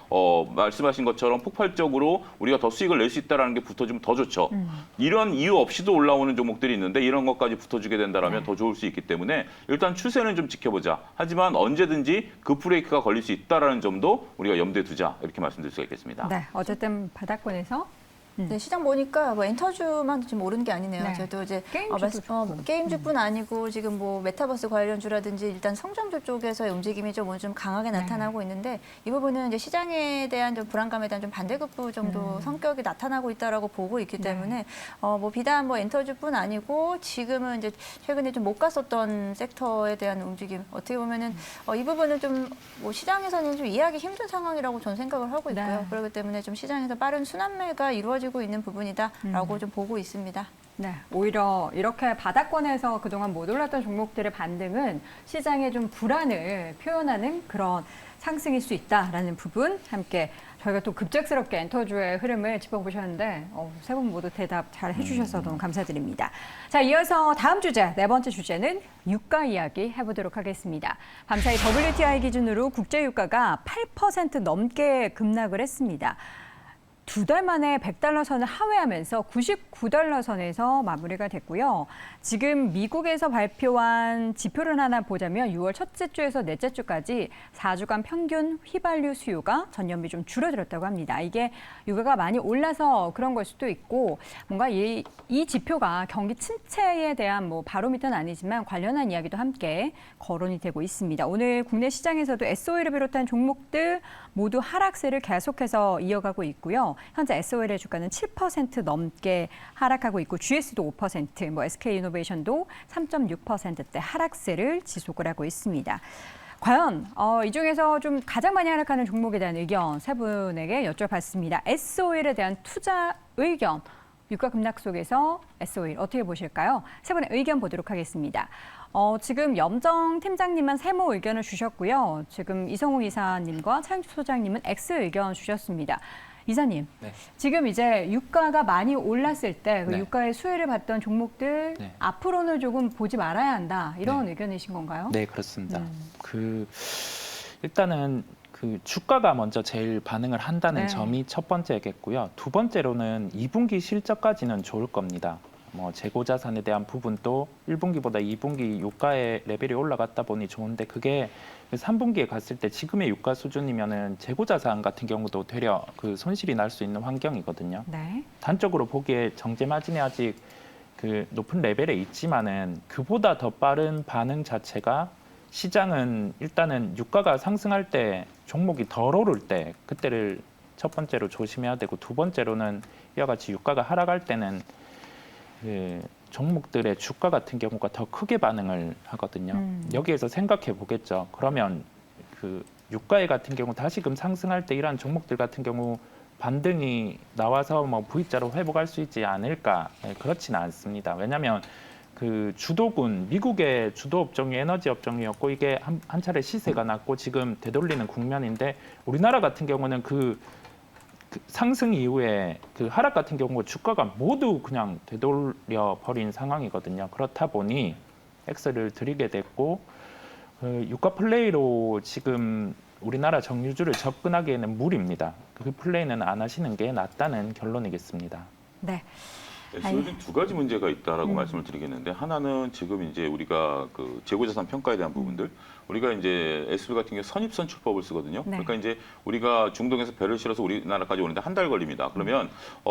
말씀하신 것처럼 폭발적으로 우리가 더 수익을 낼 수 있다라는 게 붙어주면 더 좋죠. 이런 이유 없이도 올라오는 종목들이 있는데 이런 것까지 붙어주게 된다라면 더 좋을 수 있기 때문에 일단 추세는 좀 지켜보자. 하지만 언제든지 그 브레이크가 걸릴 수 있다라는 점도 우리가 염두에 두자 이렇게 말씀드릴 수가 있겠습니다. 네, 어쨌든 바닥권에서 네, 시장 보니까 뭐 엔터주만 지금 오르는 게 아니네요. 네. 저도 이제 게임주도 게임주뿐 아니고 지금 뭐 메타버스 관련주라든지 일단 성장주 쪽에서의 움직임이 좀 오늘 좀 강하게 나타나고 있는데 이 부분은 이제 시장에 대한 좀 불안감에 대한 좀 반대급부 정도 성격이 나타나고 있다라고 보고 있기 때문에 뭐 비단 뭐 엔터주뿐 아니고 지금은 이제 최근에 좀 못 갔었던 섹터에 대한 움직임 어떻게 보면은 이 부분은 좀 뭐 시장에서는 좀 이해하기 힘든 상황이라고 저는 생각을 하고 있고요. 네. 그렇기 때문에 좀 시장에서 빠른 순환매가 이루어지고 있는 부분이다라고 좀 보고 있습니다. 네, 오히려 이렇게 바닥권에서 그동안 못 올랐던 종목들의 반등은 시장의 좀 불안을 표현하는 그런 상승일 수 있다라는 부분 함께 저희가 또 급작스럽게 엔터주의 흐름을 짚어보셨는데 세 분 모두 대답 잘 해주셔서 너무 감사드립니다. 자, 이어서 다음 주제, 네 번째 주제는 유가 이야기 해보도록 하겠습니다. 밤사이 WTI 기준으로 국제 유가가 8% 넘게 급락을 했습니다. 2달 만에 100달러 선을 하회하면서 99달러 선에서 마무리가 됐고요. 지금 미국에서 발표한 지표를 하나 보자면 6월 첫째 주에서 넷째 주까지 4주간 평균 휘발유 수요가 전년비 좀 줄어들었다고 합니다. 이게 유가가 많이 올라서 그런 걸 수도 있고 뭔가 이 지표가 경기 침체에 대한 뭐 바로미터는 아니지만 관련한 이야기도 함께 거론이 되고 있습니다. 오늘 국내 시장에서도 SOL을 비롯한 종목들 모두 하락세를 계속해서 이어가고 있고요. 현재 SOL의 주가는 7% 넘게 하락하고 있고 GS도 5%, 뭐 SK이노베이션도 3.6%대 하락세를 지속을 하고 있습니다. 과연 이 중에서 좀 가장 많이 하락하는 종목에 대한 의견 세 분에게 여쭤봤습니다. SOL에 대한 투자 의견, 유가 급락 속에서 SOL 어떻게 보실까요? 세 분의 의견 보도록 하겠습니다. 지금 염정 팀장님은 세모 의견을 주셨고요. 지금 이성우 이사님과 차영주 소장님은 X 의견 주셨습니다. 이사님, 네. 지금 이제 유가가 많이 올랐을 때 그 네. 유가의 수혜를 받던 종목들 네. 앞으로는 조금 보지 말아야 한다 이런 의견이신 건가요? 네, 그렇습니다. 일단은 그 주가가 먼저 제일 반응을 한다는 네. 점이 첫 번째겠고요. 두 번째로는 2분기 실적까지는 좋을 겁니다. 뭐 재고 자산에 대한 부분도 1분기보다 2분기 유가의 레벨이 올라갔다 보니 좋은데 그게 3분기에 갔을 때 지금의 유가 수준이면은 재고 자산 같은 경우도 되려 그 손실이 날 수 있는 환경이거든요. 네. 단적으로 보기에 정제 마진이 아직 그 높은 레벨에 있지만은 그보다 더 빠른 반응 자체가 시장은 일단은 유가가 상승할 때 종목이 덜 오를 때 그때를 첫 번째로 조심해야 되고 두 번째로는 이와 같이 유가가 하락할 때는 그 종목들의 주가 같은 경우가 더 크게 반응을 하거든요. 여기에서 생각해 보겠죠. 그러면 그 유가에 같은 경우 다시금 상승할 때 이러한 종목들 같은 경우 반등이 나와서 뭐 V자로 회복할 수 있지 않을까? 네, 그렇지는 않습니다. 왜냐하면 그 주도군, 미국의 주도 업종이 에너지 업종이었고 이게 한 차례 시세가 났고 지금 되돌리는 국면인데 우리나라 같은 경우는 그 상승 이후에 그 하락 같은 경우 주가가 모두 그냥 되돌려 버린 상황이거든요. 그렇다 보니 X를 드리게 됐고 유가 플레이로 지금 우리나라 정유주를 접근하기에는 무리입니다. 그 플레이는 안 하시는 게 낫다는 결론이겠습니다. 네. SO에는 두 가지 문제가 있다라고 말씀을 드리겠는데 하나는 지금 이제 우리가 그 재고자산 평가에 대한 부분들 우리가 이제 SO 같은 경우 선입선출법을 쓰거든요. 네. 그러니까 이제 우리가 중동에서 배를 실어서 우리나라까지 오는데 한 달 걸립니다. 그러면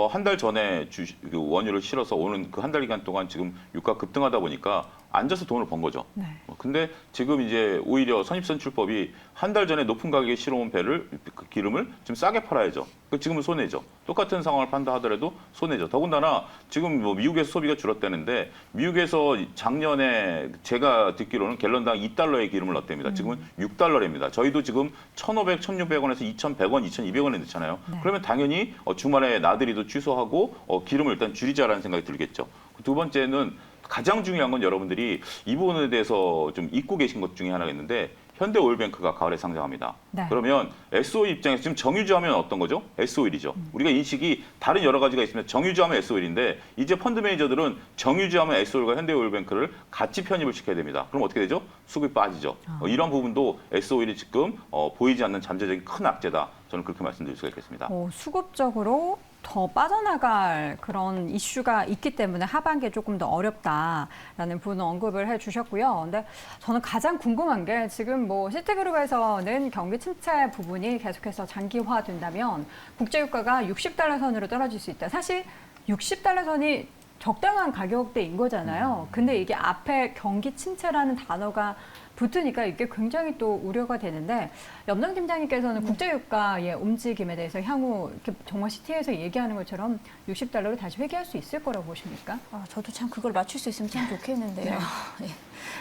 한 달 전에 그 원유를 실어서 오는 그 한 달 기간 동안 지금 유가 급등하다 보니까 앉아서 돈을 번 거죠. 네. 근데 지금 이제 오히려 선입선출법이 한 달 전에 높은 가격에 실어온 배를 그 기름을 지금 싸게 팔아야죠. 그 지금은 손해죠. 똑같은 상황을 판다 하더라도 손해죠. 더군다나 지금 뭐 미국에서 소비가 줄었다는데 미국에서 작년에 제가 듣기로는 갤런당 2달러의 기름을 넣었답니다. 지금은 6달러랍니다. 저희도 지금 1,500, 1,600원에서 2,100원, 2,200원에 넣잖아요. 네. 그러면 당연히 주말에 나들이도 취소하고 기름을 일단 줄이자라는 생각이 들겠죠. 두 번째는 가장 중요한 건 여러분들이 이 부분에 대해서 좀 잊고 계신 것 중에 하나가 있는데 현대오일뱅크가 가을에 상장합니다. 네. 그러면 SO일 입장에서 지금 정유주 하면 어떤 거죠? SO일이죠. 우리가 인식이 다른 여러 가지가 있으면 정유주 하면 SO일인데 이제 펀드 매니저들은 정유주 하면 SO일과 현대오일뱅크를 같이 편입을 시켜야 됩니다. 그럼 어떻게 되죠? 수급이 빠지죠. 이런 부분도 SO일이 지금 보이지 않는 잠재적인 큰 악재다. 저는 그렇게 말씀드릴 수가 있겠습니다. 수급적으로 더 빠져나갈 그런 이슈가 있기 때문에 하반기에 조금 더 어렵다라는 부분 언급을 해주셨고요. 근데 저는 가장 궁금한 게 지금 뭐 시티그룹에서는 경기 침체 부분이 계속해서 장기화된다면 국제유가가 60달러 선으로 떨어질 수 있다. 사실 60달러 선이 적당한 가격대인 거잖아요. 근데 이게 앞에 경기 침체라는 단어가 붙으니까 이게 굉장히 또 우려가 되는데 염정 팀장님께서는 국제유가의 움직임에 대해서 향후 이렇게 정말 시티에서 얘기하는 것처럼 60달러로 다시 회귀할 수 있을 거라고 보십니까? 저도 참 그걸 맞출 수 있으면 참 좋겠는데요. 네. 예.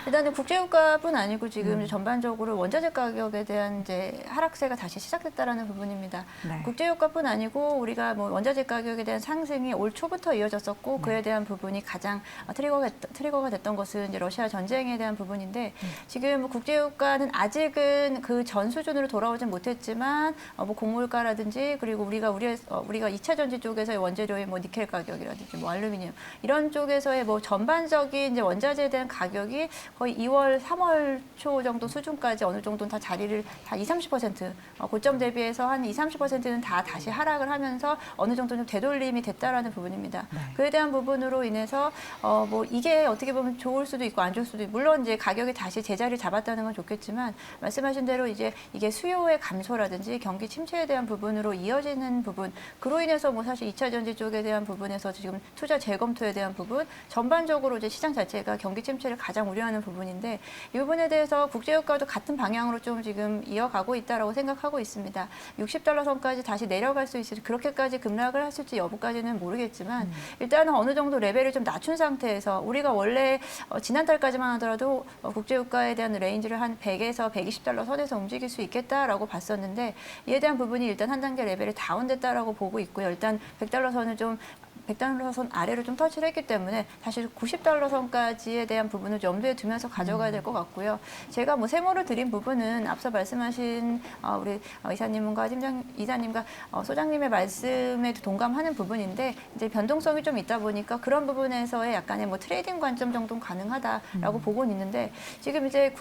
일단은 국제유가뿐 아니고 지금 전반적으로 원자재 가격에 대한 이제 하락세가 다시 시작됐다라는 부분입니다. 네. 국제유가뿐 아니고 우리가 뭐 원자재 가격에 대한 상승이 올 초부터 이어졌었고 그에 대한 부분이 가장 트리거가 됐던 것은 이제 러시아 전쟁에 대한 부분인데 지금 국제유가는 아직은 그 전 수준으로 돌아오진 못했지만 뭐 곡물가라든지 그리고 우리가 2차 전지 쪽에서의 원재료의 뭐 니켈 가격이라든지 뭐 알루미늄 이런 쪽에서의 뭐 전반적인 이제 원자재에 대한 가격이 거의 2월, 3월 초 정도 수준까지 어느 정도는 다 자리를 다 20-30% 고점 대비해서 한 20-30%는 다 다시 하락을 하면서 어느 정도 좀 되돌림이 됐다라는 부분입니다. 네. 그에 대한 부분으로 인해서 뭐 이게 어떻게 보면 좋을 수도 있고 안 좋을 수도 있고 물론 이제 가격이 다시 제자리를 잡았다는 건 좋겠지만 말씀하신 대로 이제 이게 수요의 감소라든지 경기 침체에 대한 부분으로 이어지는 부분 그로 인해서 뭐 사실 2차 전지 쪽에 대한 부분에서 지금 투자 재검토에 대한 부분 전반적으로 이제 시장 자체가 경기 침체를 가장 우려하는 부분인데 이 부분에 대해서 국제유가도 같은 방향으로 좀 지금 이어가고 있다라고 생각하고 있습니다. 60달러 선까지 다시 내려갈 수 있을지 그렇게까지 급락을 했을지 여부까지는 모르겠지만 일단은 어느 정도 레벨을 좀 낮춘 상태에서 우리가 원래 지난달까지만 하더라도 국제유가에 대한 레인지를 한 100에서 120달러 선에서 움직일 수 있겠다라고 봤었는데 이에 대한 부분이 일단 한 단계 레벨이 다운됐다라고 보고 있고요. 일단 100달러 선을 좀 100달러 선 아래로 좀 터치를 했기 때문에 사실 90달러 선까지에 대한 부분을 염두에 두면서 가져가야 될 것 같고요. 제가 뭐 세모를 드린 부분은 앞서 말씀하신 우리 이사님과 이사님과 소장님의 말씀에도 동감하는 부분인데 이제 변동성이 좀 있다 보니까 그런 부분에서의 약간의 뭐 트레이딩 관점 정도는 가능하다라고 보고는 있는데 지금 이제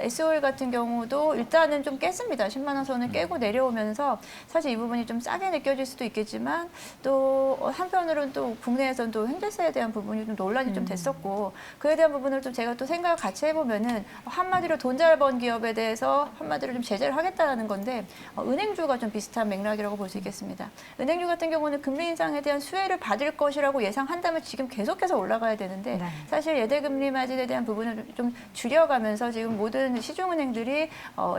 SO일 같은 경우도 일단은 좀 깼습니다. 10만 원 선을 깨고 내려오면서 사실 이 부분이 좀 싸게 느껴질 수도 있겠지만 또 한편으로는 또 국내에서는 또 현대세에 대한 부분이 좀 논란이 좀 됐었고 그에 대한 부분을 좀 제가 또 생각을 같이 해보면은 한마디로 돈 잘 번 기업에 대해서 한마디로 좀 제재를 하겠다는 건데 은행주가 좀 비슷한 맥락이라고 볼 수 있겠습니다. 은행주 같은 경우는 금리 인상에 대한 수혜를 받을 것이라고 예상한다면 지금 계속해서 올라가야 되는데 네. 사실 예대금리 마진에 대한 부분을 좀 줄여가면서 지금 모든 시중은행들이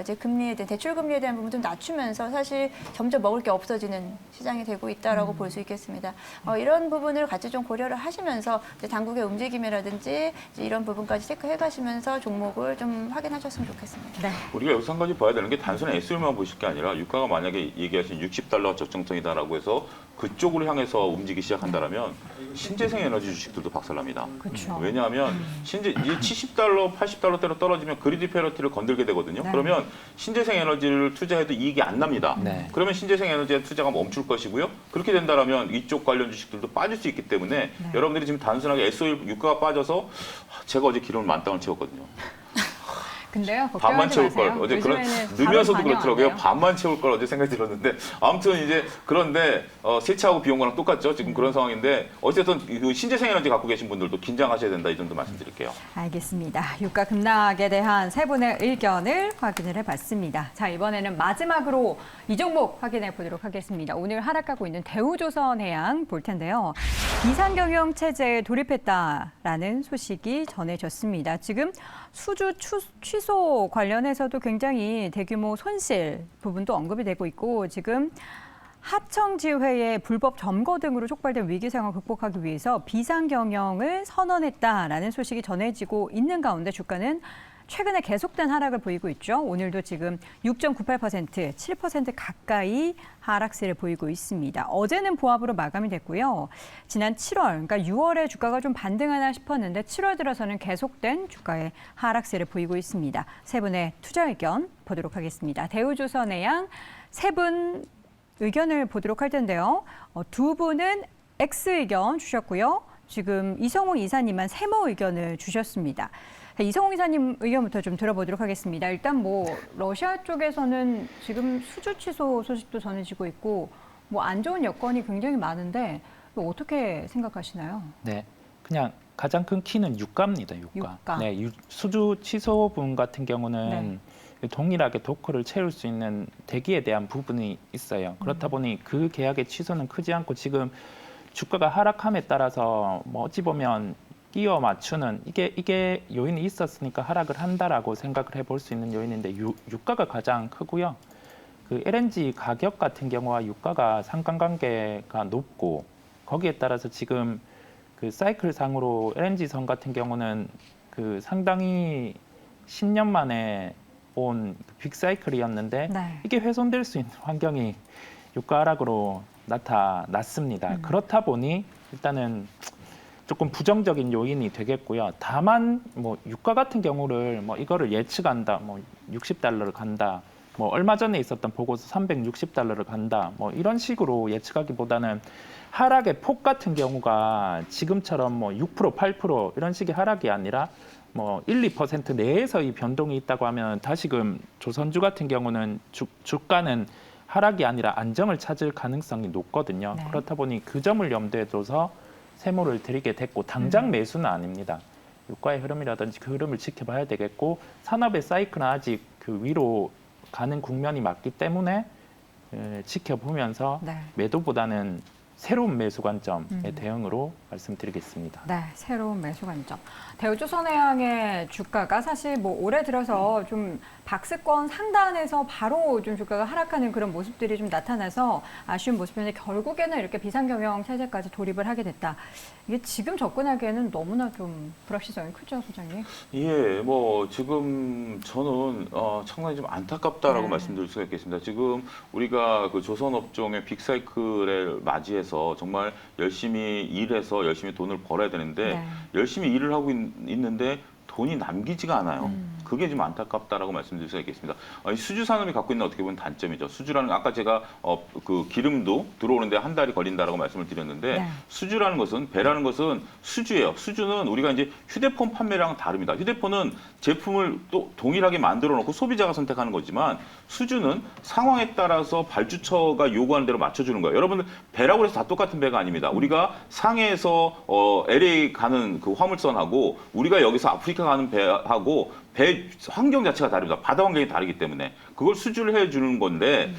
이제 금리에 대한 대출금리에 대한 부분 좀 낮추면서 사실 점점 먹을 게 없어지는 시장이 되고 있다라고 볼 수 있겠습니다. 이런 이런 부분을 같이 좀 고려를 하시면서 이제 당국의 움직임이라든지 이제 이런 부분까지 체크해 가시면서 종목을 좀 확인하셨으면 좋겠습니다. 네. 우리가 여기서 한 가지 봐야 되는 게 단순히 SU만 보실 게 아니라 유가가 만약에 얘기하신 $60 적정선이다라고 해서 그쪽으로 향해서 움직이기 시작한다라면 신재생 에너지 주식들도 박살납니다. 그렇죠. 왜냐하면 이제 $70, $80대로 떨어지면 그리드 페널티를 건들게 되거든요. 네. 그러면 신재생 에너지를 투자해도 이익이 안 납니다. 네. 그러면 신재생 에너지의 투자가 멈출 것이고요. 그렇게 된다라면 이쪽 관련 주식들도 빠질 수 있기 때문에 네. 여러분들이 지금 단순하게 SOE 유가가 빠져서 제가 어제 기름을 만땅을 채웠거든요. 근데요, 반만 걱정하지 채울 마세요. 걸. 어제 그런 요즘에는 넣으면서도 바로 그렇더라고요. 반영 안 해요. 반만 채울 걸 어제 생각이 들었는데 아무튼 이제 그런데 세차하고 비용과랑 똑같죠. 지금 그런 상황인데 어쨌든 그 신재생 에너지 갖고 계신 분들도 긴장하셔야 된다 이 정도 말씀드릴게요. 알겠습니다. 유가 급락에 대한 세 분의 의견을 확인을 해봤습니다. 자, 이번에는 마지막으로 이 종목 확인해 보도록 하겠습니다. 오늘 하락하고 있는 대우조선해양 볼 텐데요. 비상경영 체제에 돌입했다라는 소식이 전해졌습니다. 지금 수주 취소 관련해서도 굉장히 대규모 손실 부분도 언급이 되고 있고 지금 하청지회의 불법 점거 등으로 촉발된 위기 상황을 극복하기 위해서 비상경영을 선언했다라는 소식이 전해지고 있는 가운데 주가는 최근에 계속된 하락을 보이고 있죠. 오늘도 지금 6.98%, 7% 가까이 하락세를 보이고 있습니다. 어제는 보합으로 마감이 됐고요. 지난 7월, 그러니까 6월에 주가가 좀 반등하나 싶었는데 7월 들어서는 계속된 주가의 하락세를 보이고 있습니다. 세 분의 투자 의견 보도록 하겠습니다. 대우조선해양 세 분 의견을 보도록 할 텐데요. 두 분은 X 의견 주셨고요. 지금 이성호 이사님만 세모 의견을 주셨습니다. 이성호 이사님 의견부터 좀 들어보도록 하겠습니다. 일단 뭐 러시아 쪽에서는 지금 수주 취소 소식도 전해지고 있고 뭐 안 좋은 여건이 굉장히 많은데 어떻게 생각하시나요? 네, 그냥 가장 큰 키는 유가입니다. 유가. 유가. 네, 수주 취소분 같은 경우는 동일하게 도커를 채울 수 있는 대기에 대한 부분이 있어요. 그렇다 보니 그 계약의 취소는 크지 않고 지금 주가가 하락함에 따라서 뭐 어찌 보면 끼워 맞추는 이게 요인이 있었으니까 하락을 한다라고 생각을 해볼 수 있는 요인인데 유가가 가장 크고요. 그 LNG 가격 같은 경우와 유가가 상관관계가 높고 거기에 따라서 지금 그 사이클 상으로 LNG 선 같은 경우는 그 상당히 10년 만에 온 빅사이클이었는데 네. 이게 훼손될 수 있는 환경이 유가 하락으로 나타났습니다. 그렇다 보니 일단은 조금 부정적인 요인이 되겠고요. 다만 뭐 유가 같은 경우를 뭐 이거를 예측한다, 뭐 $60를 간다, 뭐 얼마 전에 있었던 보고서 $360를 간다, 뭐 이런 식으로 예측하기보다는 하락의 폭 같은 경우가 지금처럼 뭐 6%, 8% 이런 식의 하락이 아니라 뭐 1, 2% 내에서 이 변동이 있다고 하면 다시금 조선주 같은 경우는 주가는 하락이 아니라 안정을 찾을 가능성이 높거든요. 네. 그렇다 보니 그 점을 염두에 둬서 세모를 드리게 됐고 당장 매수는 아닙니다. 유가의 흐름이라든지 그 흐름을 지켜봐야 되겠고 산업의 사이클은 아직 그 위로 가는 국면이 맞기 때문에 지켜보면서 네. 매도보다는 새로운 매수 관점의 대응으로 말씀드리겠습니다. 네, 새로운 매수 관점. 대우조선해양의 주가가 사실 뭐 올해 들어서 좀 박스권 상단에서 바로 좀 주가가 하락하는 그런 모습들이 좀 나타나서 아쉬운 모습인데 결국에는 이렇게 비상경영 체제까지 돌입을 하게 됐다. 이게 지금 접근하기에는 너무나 좀 불확실성이 크죠, 소장님? 예, 뭐 지금 저는 상당히 좀 안타깝다라고 네. 말씀드릴 수가 있겠습니다. 지금 우리가 그 조선업종의 빅사이클을 맞이해서 정말 열심히 일해서 열심히 돈을 벌어야 되는데 네. 열심히 일을 하고 있는데 돈이 남기지가 않아요. 그게 좀 안타깝다라고 말씀드릴 수가 있겠습니다. 이 수주 산업이 갖고 있는 어떻게 보면 단점이죠. 수주라는 아까 제가 그 기름도 들어오는데 한 달이 걸린다라고 말씀을 드렸는데 네. 수주라는 것은 배라는 것은 수주예요. 수주는 우리가 이제 휴대폰 판매랑 다릅니다. 휴대폰은 제품을 또 동일하게 만들어 놓고 소비자가 선택하는 거지만 수주는 상황에 따라서 발주처가 요구하는 대로 맞춰주는 거예요. 여러분들 배라고 해서 다 똑같은 배가 아닙니다. 우리가 상해에서 LA 가는 그 화물선하고 우리가 여기서 아프리카 가는 배하고 배 환경 자체가 다릅니다. 바다 환경이 다르기 때문에 그걸 수주를 해주는 건데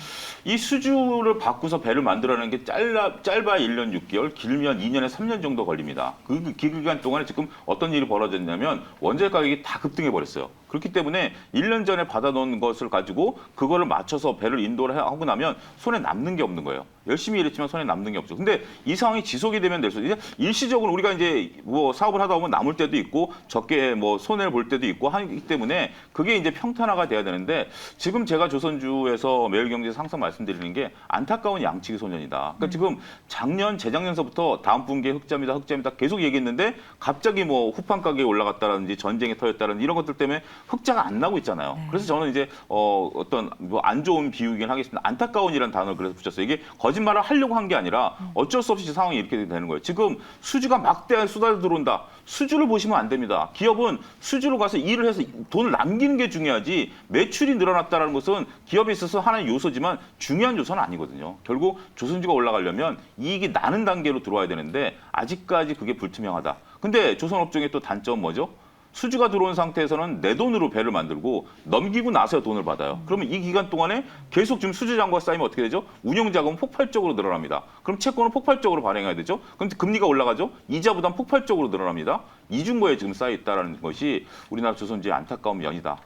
이 수주를 바꾸서 배를 만들어내는 게 짧아야 1년 6개월, 길면 2년에 3년 정도 걸립니다. 그 기간 동안에 지금 어떤 일이 벌어졌냐면 원자재 가격이 다 급등해 버렸어요. 그렇기 때문에 1년 전에 받아놓은 것을 가지고 그거를 맞춰서 배를 인도를 하고 나면 손에 남는 게 없는 거예요. 열심히 일했지만 손에 남는 게 없죠. 근데 이 상황이 지속이 되면 될수록 이제 일시적으로 우리가 이제 뭐 사업을 하다 보면 남을 때도 있고 적게 뭐 손해를 볼 때도 있고 하기 때문에 그게 이제 평탄화가 돼야 되는데 지금 제가 조선주에서 매일경제에서 항상 말씀드리는 게 안타까운 양치기 소년이다. 그러니까 지금 작년, 재작년서부터 다음 분기에 흑자입니다 계속 얘기했는데 갑자기 뭐 후판 가격이 올라갔다라든지 전쟁이 터졌다든지 이런 것들 때문에 흑자가 안 나고 있잖아요. 네. 그래서 저는 이제 어떤 뭐 안 좋은 비유이긴 하겠습니다. 안타까운이라는 단어를 그래서 붙였어요. 이게 거짓말을 하려고 한 게 아니라 어쩔 수 없이 상황이 이렇게 되는 거예요. 지금 수주가 막대한 쏟아져 들어온다. 수주를 보시면 안 됩니다. 기업은 수주로 가서 일을 해서 돈을 남기는 게 중요하지 매출이 늘어났다는 것은 기업에 있어서 하나의 요소지만 중요한 요소는 아니거든요. 결국 조선주가 올라가려면 이익이 나는 단계로 들어와야 되는데 아직까지 그게 불투명하다. 근데 조선업종의 또 단점은 뭐죠? 수주가 들어온 상태에서는 내 돈으로 배를 만들고 넘기고 나서야 돈을 받아요. 그러면 이 기간 동안에 계속 지금 수주 잔고가 쌓이면 어떻게 되죠? 운용자금은 폭발적으로 늘어납니다. 그럼 채권은 폭발적으로 발행해야 되죠? 그럼 금리가 올라가죠? 이자 부담 폭발적으로 늘어납니다. 이중고에 지금 쌓여 있다는 것이 우리나라 조선주의 안타까운 면이다.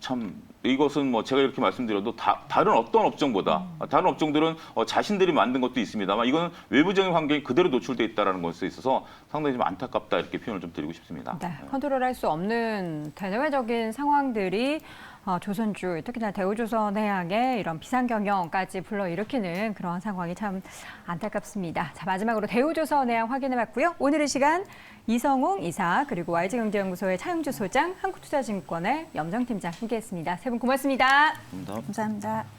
참 이것은 뭐 제가 이렇게 말씀드려도 다른 어떤 업종보다 다른 업종들은 자신들이 만든 것도 있습니다만 이거는 외부적인 환경이 그대로 노출돼 있다는 것에 있어서 상당히 좀 안타깝다 이렇게 표현을 좀 드리고 싶습니다. 네, 컨트롤할 수 없는 대내외적인 상황들이 조선주, 특히나 대우조선해양의 이런 비상경영까지 불러일으키는 그런 상황이 참 안타깝습니다. 자, 마지막으로 대우조선해양 확인해봤고요. 오늘의 시간 이성웅 이사 그리고 YG경제연구소의 차용주 소장, 한국투자증권의 염정팀장 함께했습니다. 세 분 고맙습니다. 감사합니다. 감사합니다.